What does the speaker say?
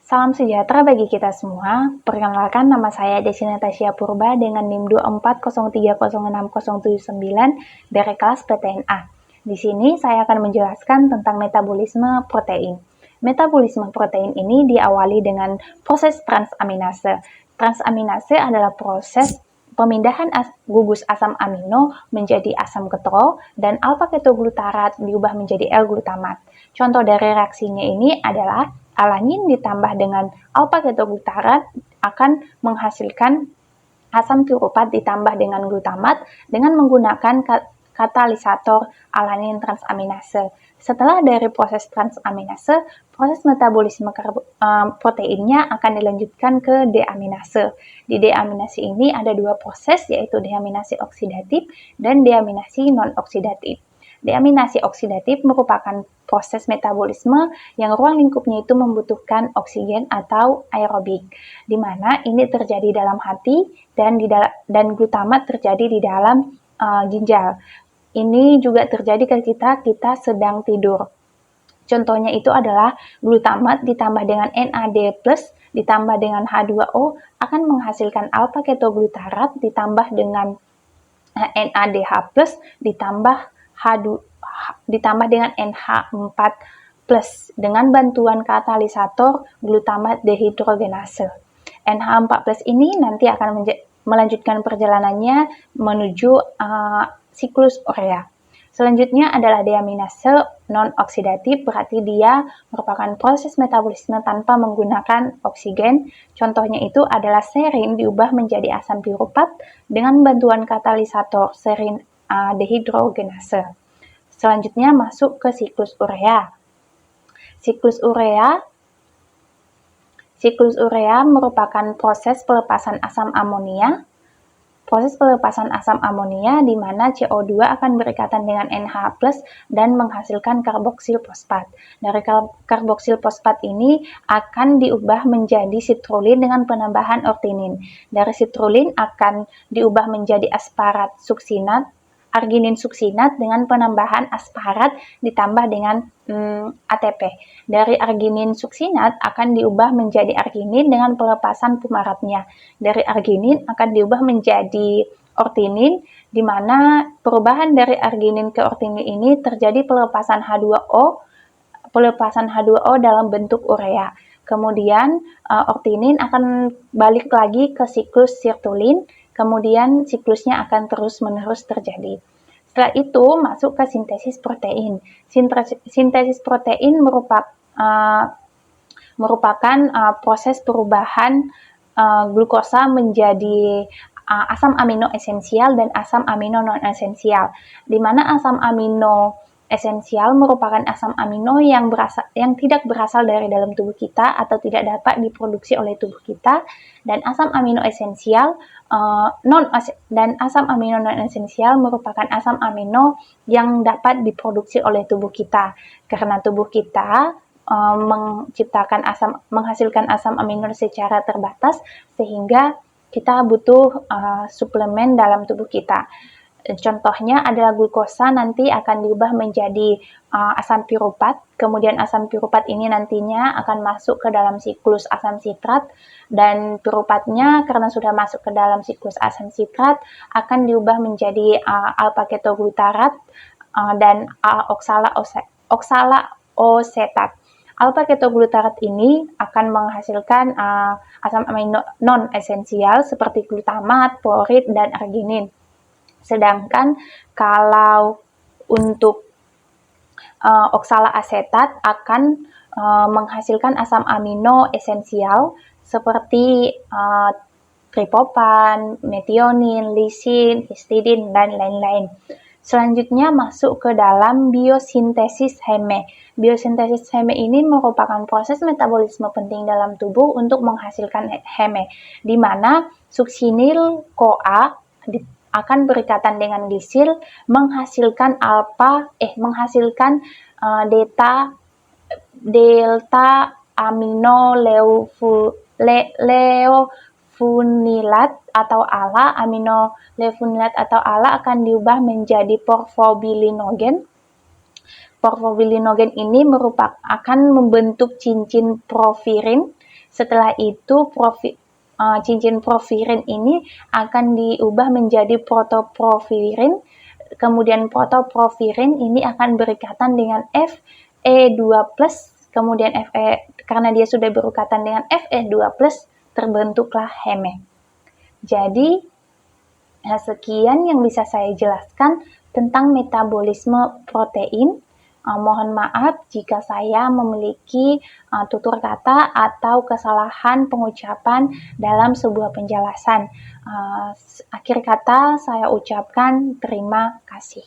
Salam sejahtera bagi kita semua. Perkenalkan, nama saya Desi Natasha Purba dengan NIM 24030679 dari kelas PTNA. Di sini saya akan menjelaskan tentang metabolisme protein. Metabolisme protein ini diawali dengan proses transaminase. Transaminase adalah proses pemindahan gugus asam amino menjadi asam keto dan alpha-ketoglutarat diubah menjadi L-glutamat. Contoh dari reaksinya ini adalah alanin ditambah dengan alpha-ketoglutarat akan menghasilkan asam piruvat ditambah dengan glutamat dengan menggunakan katalisator alanin transaminase. Setelah dari proses transaminase, proses metabolisme proteinnya akan dilanjutkan ke deaminase. Di deaminase ini ada dua proses, yaitu deaminase oksidatif dan deaminase non-oksidatif. Deaminase oksidatif merupakan proses metabolisme yang ruang lingkupnya itu membutuhkan oksigen atau aerobik, di mana ini terjadi dalam hati dan glutamat terjadi di dalam ginjal. Ini juga terjadi ketika kita sedang tidur. Contohnya itu adalah glutamat ditambah dengan NAD+ ditambah dengan H2O akan menghasilkan alpha-ketoglutarat ditambah dengan NADH+ ditambah dengan NH4+ dengan bantuan katalisator glutamat dehidrogenase. NH4+ ini nanti akan melanjutkan perjalanannya menuju siklus urea. Selanjutnya adalah deaminase non-oksidatif, berarti dia merupakan proses metabolisme tanpa menggunakan oksigen. Contohnya itu adalah serin diubah menjadi asam piruvat dengan bantuan katalisator serin dehidrogenase. Selanjutnya masuk ke siklus urea. Siklus urea merupakan proses pelepasan asam amonia. Proses pelepasan asam amonia di mana CO2 akan berikatan dengan NH+ dan menghasilkan karboksil fosfat. Dari karboksil fosfat ini akan diubah menjadi sitrulin dengan penambahan ortinin. Dari sitrulin akan diubah menjadi asparat suksinat, arginin suksinat dengan penambahan asparat ditambah dengan ATP. Dari arginin suksinat akan diubah menjadi arginin dengan pelepasan pumaratnya. Dari arginin akan diubah menjadi ortinin, di mana perubahan dari arginin ke ortinin ini terjadi pelepasan H2O dalam bentuk urea. Kemudian ortinin akan balik lagi ke siklus sirtulin, kemudian siklusnya akan terus-menerus terjadi. Setelah itu masuk ke sintesis protein. Sintesis protein merupakan proses perubahan glukosa menjadi asam amino esensial dan asam amino non-esensial, di mana asam amino esensial merupakan asam amino yang tidak berasal dari dalam tubuh kita atau tidak dapat diproduksi oleh tubuh kita, dan asam amino esensial dan asam amino non-esensial merupakan asam amino yang dapat diproduksi oleh tubuh kita, karena tubuh kita menghasilkan asam amino secara terbatas, sehingga kita butuh suplemen dalam tubuh kita. Contohnya adalah glukosa nanti akan diubah menjadi asam piruvat, kemudian asam piruvat ini nantinya akan masuk ke dalam siklus asam sitrat, dan pirupatnya karena sudah masuk ke dalam siklus asam sitrat akan diubah menjadi alpha-ketoglutarat dan oksalaosetat. Alpha-ketoglutarat ini akan menghasilkan asam amino non-esensial seperti glutamat, porit, dan arginin. Sedangkan kalau untuk oksalaasetat akan menghasilkan asam amino esensial seperti tripopan, metionin, lisin, histidin, dan lain-lain. Selanjutnya masuk ke dalam biosintesis heme. Biosintesis heme ini merupakan proses metabolisme penting dalam tubuh untuk menghasilkan heme, di mana suksinil-CoA akan berikatan dengan glisil menghasilkan delta amino leofunilat atau ALA. Amino leofunilat atau ALA akan diubah menjadi porfobilinogen. Porfobilinogen ini akan membentuk cincin porfirin Setelah itu cincin porfirin ini akan diubah menjadi protoporfirin. Kemudian protoporfirin ini akan berikatan dengan Fe2+, kemudian karena dia sudah berikatan dengan Fe2+, terbentuklah heme. Jadi, sekian yang bisa saya jelaskan tentang metabolisme protein. Mohon maaf jika saya memiliki tutur kata atau kesalahan pengucapan dalam sebuah penjelasan. Akhir kata saya ucapkan terima kasih.